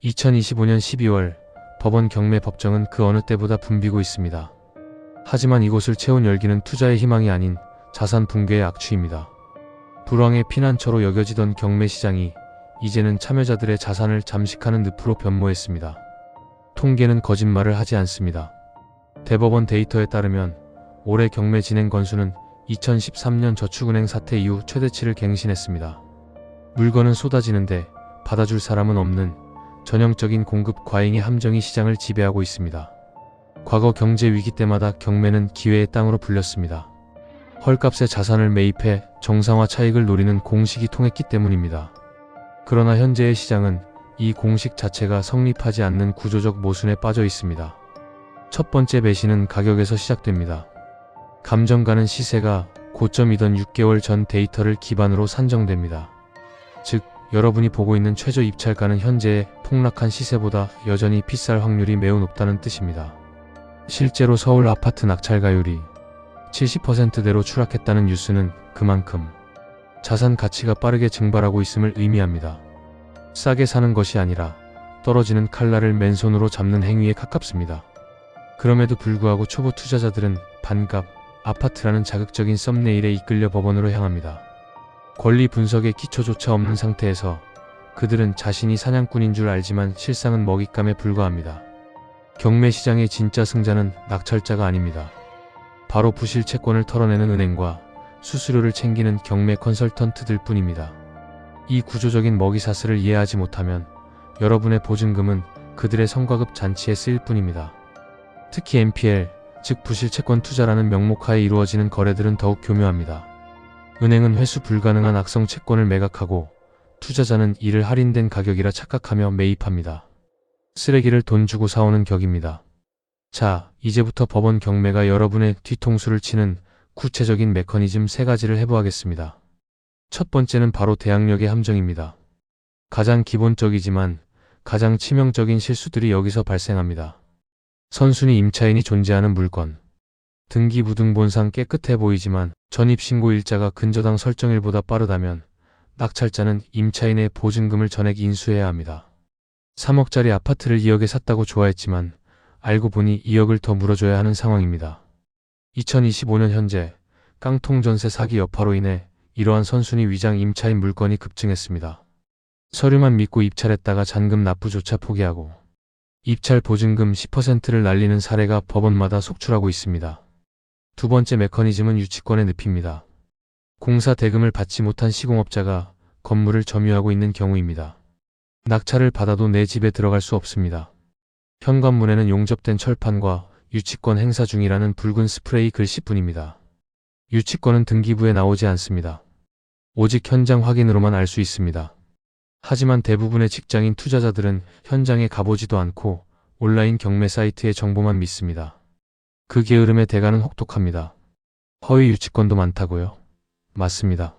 2025년 12월 법원 경매 법정은 그 어느 때보다 붐비고 있습니다. 하지만 이곳을 채운 열기는 투자의 희망이 아닌 자산 붕괴의 악취입니다. 불황의 피난처로 여겨지던 경매 시장이 이제는 참여자들의 자산을 잠식하는 늪으로 변모했습니다. 통계는 거짓말을 하지 않습니다. 대법원 데이터에 따르면 올해 경매 진행 건수는 2013년 저축은행 사태 이후 최대치를 갱신했습니다. 물건은 쏟아지는데 받아줄 사람은 없는 전형적인 공급 과잉의 함정이 시장을 지배하고 있습니다. 과거 경제 위기 때마다 경매는 기회의 땅으로 불렸습니다. 헐값에 자산을 매입해 정상화 차익을 노리는 공식이 통했기 때문입니다. 그러나 현재의 시장은 이 공식 자체가 성립하지 않는 구조적 모순에 빠져 있습니다. 첫 번째 배신은 가격에서 시작됩니다. 감정가는 시세가 고점이던 6개월 전 데이터를 기반으로 산정됩니다. 즉, 여러분이 보고 있는 최저 입찰가는 현재의 폭락한 시세보다 여전히 비쌀 확률이 매우 높다는 뜻입니다. 실제로 서울 아파트 낙찰가율이 70%대로 추락했다는 뉴스는 그만큼 자산 가치가 빠르게 증발하고 있음을 의미합니다. 싸게 사는 것이 아니라 떨어지는 칼날을 맨손으로 잡는 행위에 가깝습니다. 그럼에도 불구하고 초보 투자자들은 반값 아파트라는 자극적인 썸네일에 이끌려 법원으로 향합니다. 권리 분석의 기초조차 없는 상태에서 그들은 자신이 사냥꾼인 줄 알지만 실상은 먹잇감에 불과합니다. 경매 시장의 진짜 승자는 낙찰자가 아닙니다. 바로 부실 채권을 털어내는 은행과 수수료를 챙기는 경매 컨설턴트들 뿐입니다. 이 구조적인 먹이사슬을 이해하지 못하면 여러분의 보증금은 그들의 성과급 잔치에 쓰일 뿐입니다. 특히 NPL, 즉 부실 채권 투자라는 명목하에 이루어지는 거래들은 더욱 교묘합니다. 은행은 회수 불가능한 악성 채권을 매각하고 투자자는 이를 할인된 가격이라 착각하며 매입합니다. 쓰레기를 돈 주고 사오는 격입니다. 자, 이제부터 법원 경매가 여러분의 뒤통수를 치는 구체적인 메커니즘 3가지를 해보겠습니다. 첫 번째는 바로 대항력의 함정입니다. 가장 기본적이지만 가장 치명적인 실수들이 여기서 발생합니다. 선순위 임차인이 존재하는 물건. 등기부등본상 깨끗해 보이지만 전입신고 일자가 근저당 설정일보다 빠르다면 낙찰자는 임차인의 보증금을 전액 인수해야 합니다. 3억짜리 아파트를 2억에 샀다고 좋아했지만 알고 보니 2억을 더 물어줘야 하는 상황입니다. 2025년 현재 깡통 전세 사기 여파로 인해 이러한 선순위 위장 임차인 물건이 급증했습니다. 서류만 믿고 입찰했다가 잔금 납부조차 포기하고 입찰 보증금 10%를 날리는 사례가 법원마다 속출하고 있습니다. 두 번째 메커니즘은 유치권의 늪입니다. 공사 대금을 받지 못한 시공업자가 건물을 점유하고 있는 경우입니다. 낙찰을 받아도 내 집에 들어갈 수 없습니다. 현관문에는 용접된 철판과 유치권 행사 중이라는 붉은 스프레이 글씨뿐입니다. 유치권은 등기부에 나오지 않습니다. 오직 현장 확인으로만 알 수 있습니다. 하지만 대부분의 직장인 투자자들은 현장에 가보지도 않고 온라인 경매 사이트의 정보만 믿습니다. 그 게으름의 대가는 혹독합니다. 허위 유치권도 많다고요? 맞습니다.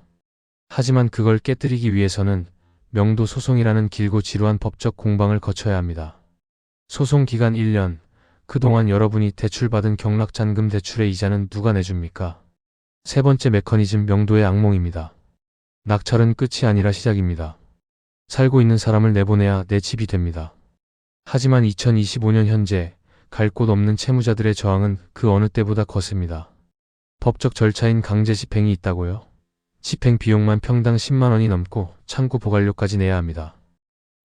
하지만 그걸 깨뜨리기 위해서는 명도 소송이라는 길고 지루한 법적 공방을 거쳐야 합니다. 소송 기간 1년, 그동안 여러분이 대출받은 경락잔금 대출의 이자는 누가 내줍니까? 세 번째 메커니즘 명도의 악몽입니다. 낙찰은 끝이 아니라 시작입니다. 살고 있는 사람을 내보내야 내 집이 됩니다. 하지만 2025년 현재 갈 곳 없는 채무자들의 저항은 그 어느 때보다 거셉니다. 법적 절차인 강제 집행이 있다고요? 집행 비용만 평당 10만 원이 넘고 창구 보관료까지 내야 합니다.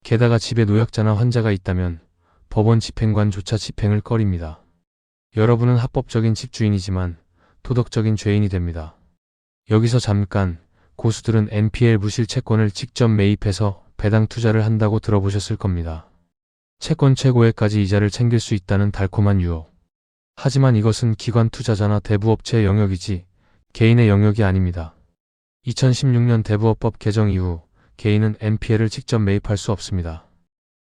게다가 집에 노약자나 환자가 있다면 법원 집행관조차 집행을 꺼립니다. 여러분은 합법적인 집주인이지만 도덕적인 죄인이 됩니다. 여기서 잠깐, 고수들은 NPL 부실 채권을 직접 매입해서 배당 투자를 한다고 들어보셨을 겁니다. 채권 최고액까지 이자를 챙길 수 있다는 달콤한 유혹. 하지만 이것은 기관 투자자나 대부업체의 영역이지 개인의 영역이 아닙니다. 2016년 대부업법 개정 이후 개인은 NPL을 직접 매입할 수 없습니다.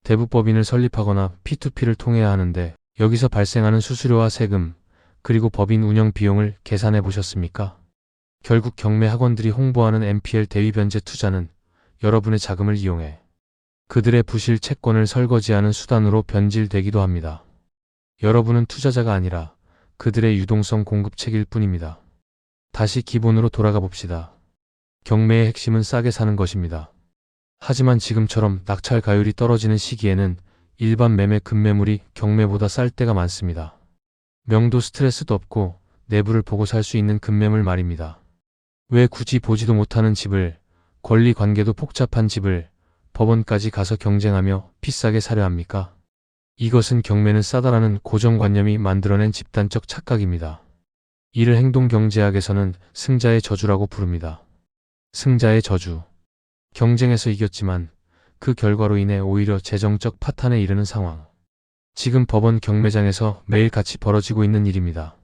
대부법인을 설립하거나 P2P를 통해야 하는데 여기서 발생하는 수수료와 세금, 그리고 법인 운영 비용을 계산해 보셨습니까? 결국 경매 학원들이 홍보하는 NPL 대위 변제 투자는 여러분의 자금을 이용해 그들의 부실 채권을 설거지하는 수단으로 변질되기도 합니다. 여러분은 투자자가 아니라 그들의 유동성 공급책일 뿐입니다. 다시 기본으로 돌아가 봅시다. 경매의 핵심은 싸게 사는 것입니다. 하지만 지금처럼 낙찰 가율이 떨어지는 시기에는 일반 매매 급매물이 경매보다 쌀 때가 많습니다. 명도 스트레스도 없고 내부를 보고 살 수 있는 급매물 말입니다. 왜 굳이 보지도 못하는 집을, 권리 관계도 복잡한 집을 법원까지 가서 경쟁하며 비싸게 사려 합니까? 이것은 경매는 싸다라는 고정관념이 만들어낸 집단적 착각입니다. 이를 행동경제학에서는 승자의 저주라고 부릅니다. 승자의 저주. 경쟁에서 이겼지만 그 결과로 인해 오히려 재정적 파탄에 이르는 상황. 지금 법원 경매장에서 매일 같이 벌어지고 있는 일입니다.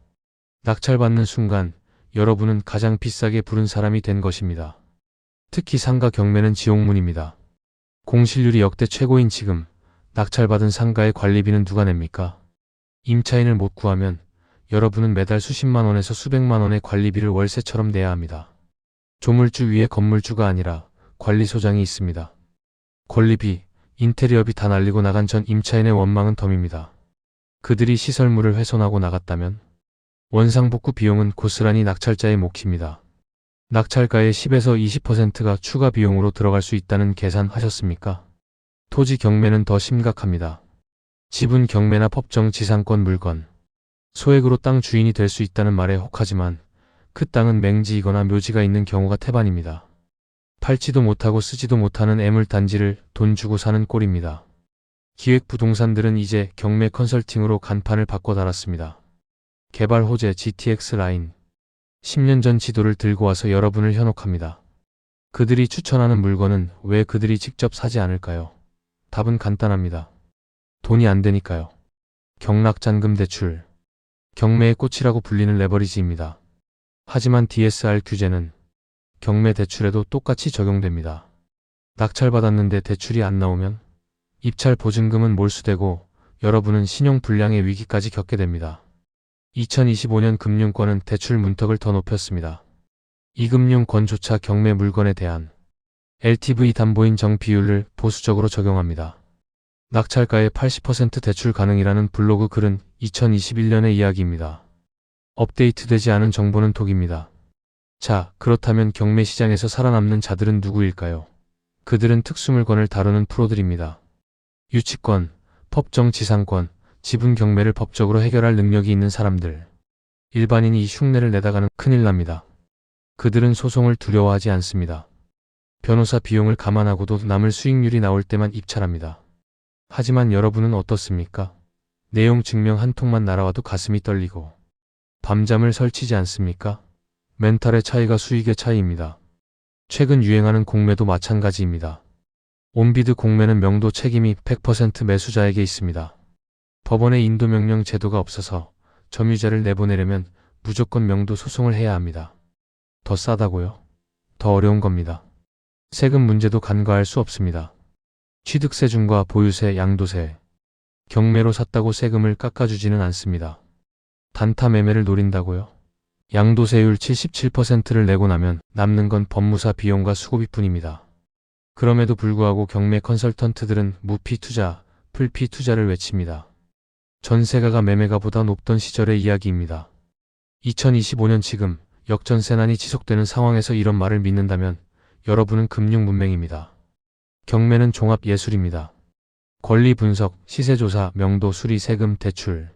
낙찰받는 순간 여러분은 가장 비싸게 부른 사람이 된 것입니다. 특히 상가 경매는 지옥문입니다. 공실률이 역대 최고인 지금 낙찰받은 상가의 관리비는 누가 냅니까? 임차인을 못 구하면 여러분은 매달 수십만 원에서 수백만 원의 관리비를 월세처럼 내야 합니다. 조물주 위에 건물주가 아니라 관리소장이 있습니다. 권리비, 인테리어비 다 날리고 나간 전 임차인의 원망은 덤입니다. 그들이 시설물을 훼손하고 나갔다면 원상복구 비용은 고스란히 낙찰자의 몫입니다. 낙찰가의 10에서 20%가 추가 비용으로 들어갈 수 있다는 계산하셨습니까? 토지 경매는 더 심각합니다. 지분 경매나 법정 지상권 물건, 소액으로 땅 주인이 될 수 있다는 말에 혹하지만 그 땅은 맹지이거나 묘지가 있는 경우가 태반입니다. 팔지도 못하고 쓰지도 못하는 애물단지를 돈 주고 사는 꼴입니다. 기획부동산들은 이제 경매 컨설팅으로 간판을 바꿔 달았습니다. 개발 호재 GTX 라인. 10년 전 지도를 들고 와서 여러분을 현혹합니다. 그들이 추천하는 물건은 왜 그들이 직접 사지 않을까요? 답은 간단합니다. 돈이 안 되니까요. 경락잔금 대출. 경매의 꽃이라고 불리는 레버리지입니다. 하지만 DSR 규제는 경매 대출에도 똑같이 적용됩니다. 낙찰받았는데 대출이 안 나오면 입찰 보증금은 몰수되고 여러분은 신용불량의 위기까지 겪게 됩니다. 2025년 금융권은 대출 문턱을 더 높였습니다. 이금융권조차 경매 물건에 대한 LTV 담보인 정 비율을 보수적으로 적용합니다. 낙찰가의 80% 대출 가능이라는 블로그 글은 2021년의 이야기입니다. 업데이트되지 않은 정보는 독입니다. 자, 그렇다면 경매 시장에서 살아남는 자들은 누구일까요? 그들은 특수물건을 다루는 프로들입니다. 유치권, 법정 지상권, 지분 경매를 법적으로 해결할 능력이 있는 사람들. 일반인이 흉내를 내다가는 큰일 납니다. 그들은 소송을 두려워하지 않습니다. 변호사 비용을 감안하고도 남을 수익률이 나올 때만 입찰합니다. 하지만 여러분은 어떻습니까? 내용 증명 한 통만 날아와도 가슴이 떨리고 밤잠을 설치지 않습니까? 멘탈의 차이가 수익의 차이입니다. 최근 유행하는 공매도 마찬가지입니다. 온비드 공매는 명도 책임이 100% 매수자에게 있습니다. 법원의 인도명령 제도가 없어서 점유자를 내보내려면 무조건 명도 소송을 해야 합니다. 더 싸다고요? 더 어려운 겁니다. 세금 문제도 간과할 수 없습니다. 취득세중과 보유세, 양도세. 경매로 샀다고 세금을 깎아주지는 않습니다. 단타 매매를 노린다고요? 양도세율 77%를 내고 나면 남는 건 법무사 비용과 수고비 뿐입니다. 그럼에도 불구하고 경매 컨설턴트들은 무피 투자, 풀피 투자를 외칩니다. 전세가가 매매가보다 높던 시절의 이야기입니다. 2025년 지금 역전세난이 지속되는 상황에서 이런 말을 믿는다면 여러분은 금융문맹입니다. 경매는 종합예술입니다. 권리 분석, 시세조사, 명도, 수리, 세금, 대출.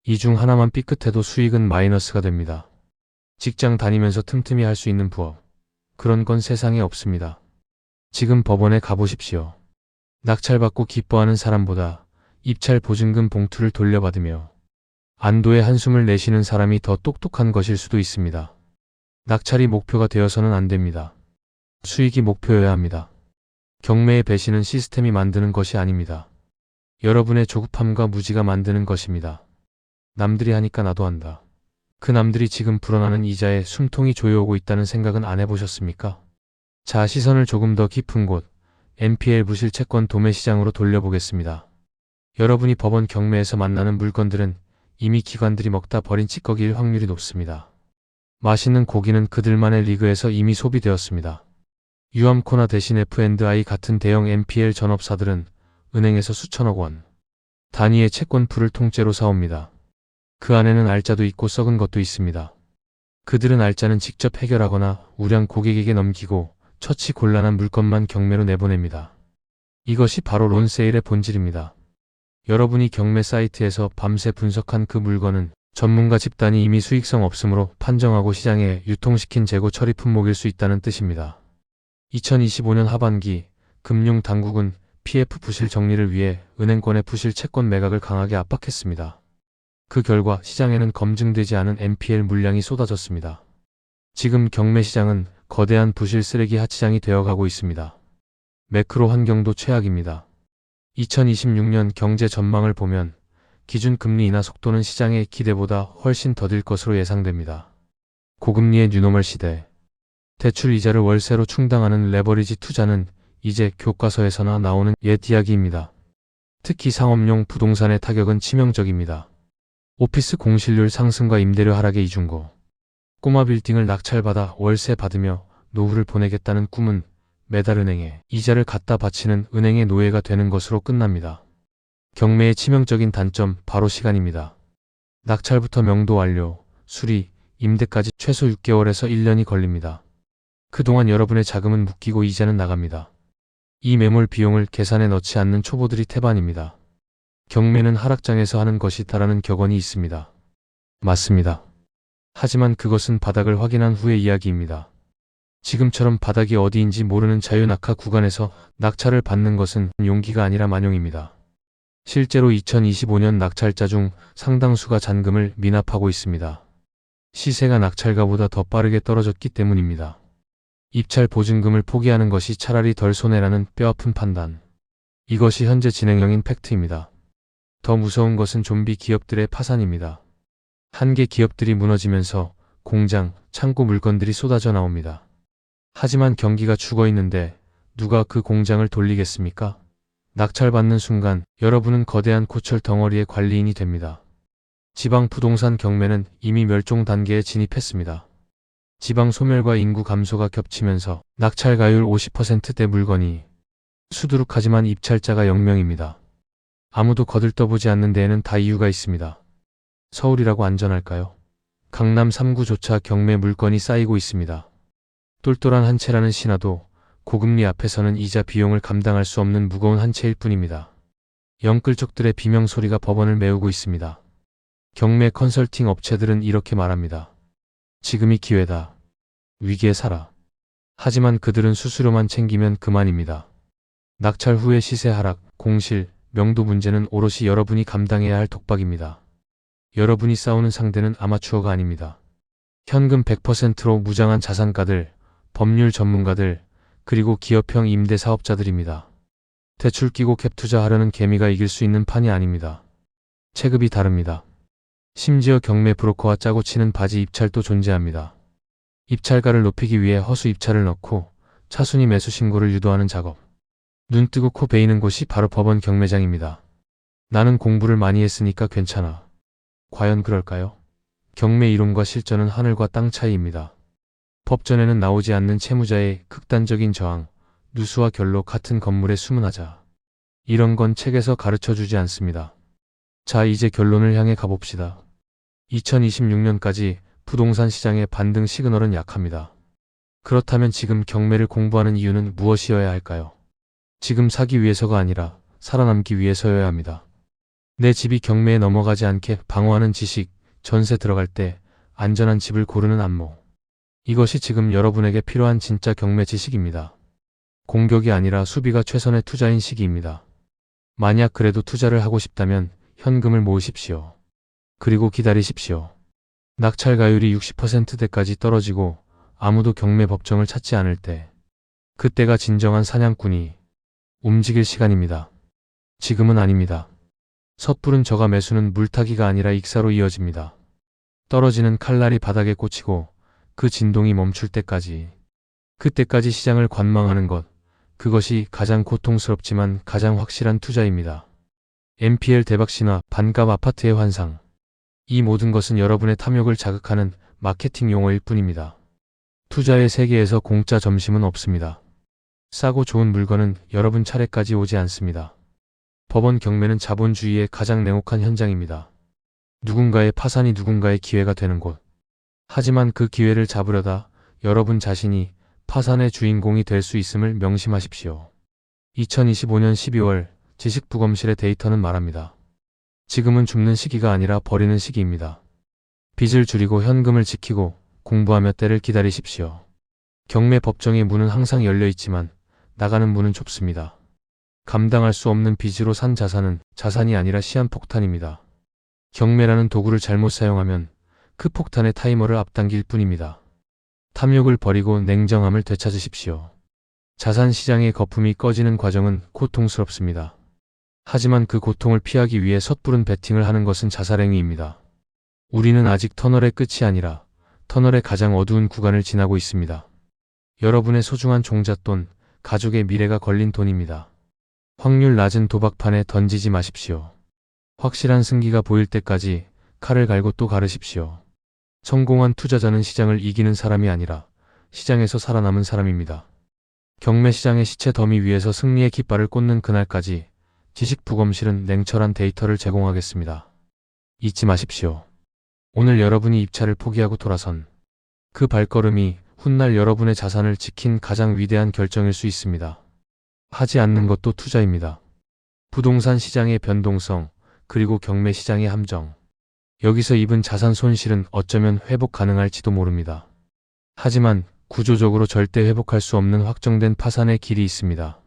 이 중 하나만 삐끗해도 수익은 마이너스가 됩니다. 직장 다니면서 틈틈이 할 수 있는 부업. 그런 건 세상에 없습니다. 지금 법원에 가보십시오. 낙찰받고 기뻐하는 사람보다 입찰 보증금 봉투를 돌려받으며 안도의 한숨을 내쉬는 사람이 더 똑똑한 것일 수도 있습니다. 낙찰이 목표가 되어서는 안 됩니다. 수익이 목표여야 합니다. 경매의 배신은 시스템이 만드는 것이 아닙니다. 여러분의 조급함과 무지가 만드는 것입니다. 남들이 하니까 나도 한다. 그 남들이 지금 불어나는 이자에 숨통이 조여오고 있다는 생각은 안 해보셨습니까? 자, 시선을 조금 더 깊은 곳, NPL 부실채권 도매 시장으로 돌려보겠습니다. 여러분이 법원 경매에서 만나는 물건들은 이미 기관들이 먹다 버린 찌꺼기일 확률이 높습니다. 맛있는 고기는 그들만의 리그에서 이미 소비되었습니다. 유암코나 대신 F&I 같은 대형 NPL 전업사들은 은행에서 수천억 원 단위의 채권풀을 통째로 사옵니다. 그 안에는 알짜도 있고 썩은 것도 있습니다. 그들은 알짜는 직접 해결하거나 우량 고객에게 넘기고 처치 곤란한 물건만 경매로 내보냅니다. 이것이 바로 론세일의 본질입니다. 여러분이 경매 사이트에서 밤새 분석한 그 물건은 전문가 집단이 이미 수익성 없으므로 판정하고 시장에 유통시킨 재고 처리 품목일 수 있다는 뜻입니다. 2025년 하반기 금융당국은 PF 부실 정리를 위해 은행권의 부실 채권 매각을 강하게 압박했습니다. 그 결과 시장에는 검증되지 않은 NPL 물량이 쏟아졌습니다. 지금 경매 시장은 거대한 부실 쓰레기 하치장이 되어가고 있습니다. 매크로 환경도 최악입니다. 2026년 경제 전망을 보면 기준금리 인하 속도는 시장의 기대보다 훨씬 더딜 것으로 예상됩니다. 고금리의 뉴노멀 시대. 대출 이자를 월세로 충당하는 레버리지 투자는 이제 교과서에서나 나오는 옛 이야기입니다. 특히 상업용 부동산의 타격은 치명적입니다. 오피스 공실률 상승과 임대료 하락의 이중고. 꼬마 빌딩을 낙찰받아 월세 받으며 노후를 보내겠다는 꿈은 매달 은행에 이자를 갖다 바치는 은행의 노예가 되는 것으로 끝납니다. 경매의 치명적인 단점 바로 시간입니다. 낙찰부터 명도 완료, 수리, 임대까지 최소 6개월에서 1년이 걸립니다. 그동안 여러분의 자금은 묶이고 이자는 나갑니다. 이 매몰 비용을 계산에 넣지 않는 초보들이 태반입니다. 경매는 하락장에서 하는 것이다라는 격언이 있습니다. 맞습니다. 하지만 그것은 바닥을 확인한 후의 이야기입니다. 지금처럼 바닥이 어디인지 모르는 자유낙하 구간에서 낙찰을 받는 것은 용기가 아니라 만용입니다. 실제로 2025년 낙찰자 중 상당수가 잔금을 미납하고 있습니다. 시세가 낙찰가보다 더 빠르게 떨어졌기 때문입니다. 입찰 보증금을 포기하는 것이 차라리 덜 손해라는 뼈아픈 판단. 이것이 현재 진행형인 팩트입니다. 더 무서운 것은 좀비 기업들의 파산입니다. 한계 기업들이 무너지면서 공장, 창고 물건들이 쏟아져 나옵니다. 하지만 경기가 죽어 있는데 누가 그 공장을 돌리겠습니까? 낙찰받는 순간 여러분은 거대한 고철 덩어리의 관리인이 됩니다. 지방 부동산 경매는 이미 멸종 단계에 진입했습니다. 지방 소멸과 인구 감소가 겹치면서 낙찰가율 50%대 물건이 수두룩하지만 입찰자가 0명입니다. 아무도 거들떠보지 않는 데에는 다 이유가 있습니다. 서울이라고 안전할까요? 강남 3구조차 경매 물건이 쌓이고 있습니다. 똘똘한 한 채라는 신화도 고금리 앞에서는 이자 비용을 감당할 수 없는 무거운 한 채일 뿐입니다. 영끌족들의 비명소리가 법원을 메우고 있습니다. 경매 컨설팅 업체들은 이렇게 말합니다. 지금이 기회다. 위기에 살아. 하지만 그들은 수수료만 챙기면 그만입니다. 낙찰 후의 시세 하락, 공실, 명도 문제는 오롯이 여러분이 감당해야 할 독박입니다. 여러분이 싸우는 상대는 아마추어가 아닙니다. 현금 100%로 무장한 자산가들, 법률 전문가들, 그리고 기업형 임대 사업자들입니다. 대출 끼고 캡 투자하려는 개미가 이길 수 있는 판이 아닙니다. 체급이 다릅니다. 심지어 경매 브로커와 짜고 치는 바지 입찰도 존재합니다. 입찰가를 높이기 위해 허수 입찰을 넣고 차순위 매수 신고를 유도하는 작업. 눈 뜨고 코 베이는 곳이 바로 법원 경매장입니다. 나는 공부를 많이 했으니까 괜찮아. 과연 그럴까요? 경매 이론과 실전은 하늘과 땅 차이입니다. 법전에는 나오지 않는 채무자의 극단적인 저항, 누수와 결로 같은 건물의 숨은 하자. 이런 건 책에서 가르쳐주지 않습니다. 자, 이제 결론을 향해 가봅시다. 2026년까지 부동산 시장의 반등 시그널은 약합니다. 그렇다면 지금 경매를 공부하는 이유는 무엇이어야 할까요? 지금 사기 위해서가 아니라 살아남기 위해서여야 합니다. 내 집이 경매에 넘어가지 않게 방어하는 지식, 전세 들어갈 때 안전한 집을 고르는 안목. 이것이 지금 여러분에게 필요한 진짜 경매 지식입니다. 공격이 아니라 수비가 최선의 투자인 시기입니다. 만약 그래도 투자를 하고 싶다면 현금을 모으십시오. 그리고 기다리십시오. 낙찰가율이 60%대까지 떨어지고 아무도 경매 법정을 찾지 않을 때, 그때가 진정한 사냥꾼이 움직일 시간입니다. 지금은 아닙니다. 섣부른 저가 매수는 물타기가 아니라 익사로 이어집니다. 떨어지는 칼날이 바닥에 꽂히고 그 진동이 멈출 때까지, 그때까지 시장을 관망하는 것, 그것이 가장 고통스럽지만 가장 확실한 투자입니다. NPL 대박신화, 반값 아파트의 환상. 이 모든 것은 여러분의 탐욕을 자극하는 마케팅 용어일 뿐입니다. 투자의 세계에서 공짜 점심은 없습니다. 싸고 좋은 물건은 여러분 차례까지 오지 않습니다. 법원 경매는 자본주의의 가장 냉혹한 현장입니다. 누군가의 파산이 누군가의 기회가 되는 곳. 하지만 그 기회를 잡으려다 여러분 자신이 파산의 주인공이 될 수 있음을 명심하십시오. 2025년 12월 지식부검실의 데이터는 말합니다. 지금은 줍는 시기가 아니라 버리는 시기입니다. 빚을 줄이고 현금을 지키고 공부하며 때를 기다리십시오. 경매 법정의 문은 항상 열려 있지만 나가는 문은 좁습니다. 감당할 수 없는 빚으로 산 자산은 자산이 아니라 시한폭탄입니다. 경매라는 도구를 잘못 사용하면 그 폭탄의 타이머를 앞당길 뿐입니다. 탐욕을 버리고 냉정함을 되찾으십시오. 자산 시장의 거품이 꺼지는 과정은 고통스럽습니다. 하지만 그 고통을 피하기 위해 섣부른 베팅을 하는 것은 자살행위입니다. 우리는 아직 터널의 끝이 아니라 터널의 가장 어두운 구간을 지나고 있습니다. 여러분의 소중한 종잣돈, 가족의 미래가 걸린 돈입니다. 확률 낮은 도박판에 던지지 마십시오. 확실한 승기가 보일 때까지 칼을 갈고 또 가르십시오. 성공한 투자자는 시장을 이기는 사람이 아니라 시장에서 살아남은 사람입니다. 경매 시장의 시체 더미 위에서 승리의 깃발을 꽂는 그날까지 지식부검실은 냉철한 데이터를 제공하겠습니다. 잊지 마십시오. 오늘 여러분이 입찰을 포기하고 돌아선 그 발걸음이 훗날 여러분의 자산을 지킨 가장 위대한 결정일 수 있습니다. 하지 않는 것도 투자입니다. 부동산 시장의 변동성, 그리고 경매 시장의 함정. 여기서 입은 자산 손실은 어쩌면 회복 가능할지도 모릅니다. 하지만 구조적으로 절대 회복할 수 없는 확정된 파산의 길이 있습니다.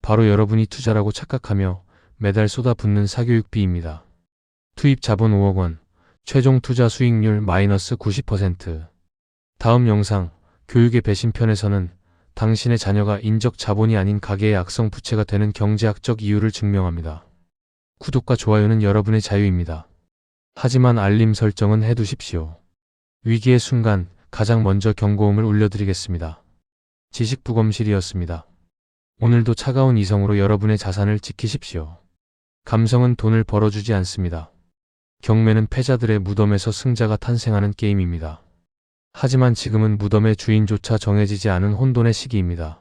바로 여러분이 투자라고 착각하며 매달 쏟아붓는 사교육비입니다. 투입 자본 5억 원, 최종 투자 수익률 마이너스 90%. 다음 영상, 교육의 배신편에서는 당신의 자녀가 인적 자본이 아닌 가계의 악성 부채가 되는 경제학적 이유를 증명합니다. 구독과 좋아요는 여러분의 자유입니다. 하지만 알림 설정은 해두십시오. 위기의 순간 가장 먼저 경고음을 울려드리겠습니다. 지식부검실이었습니다. 오늘도 차가운 이성으로 여러분의 자산을 지키십시오. 감성은 돈을 벌어주지 않습니다. 경매는 패자들의 무덤에서 승자가 탄생하는 게임입니다. 하지만 지금은 무덤의 주인조차 정해지지 않은 혼돈의 시기입니다.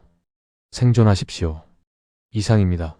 생존하십시오. 이상입니다.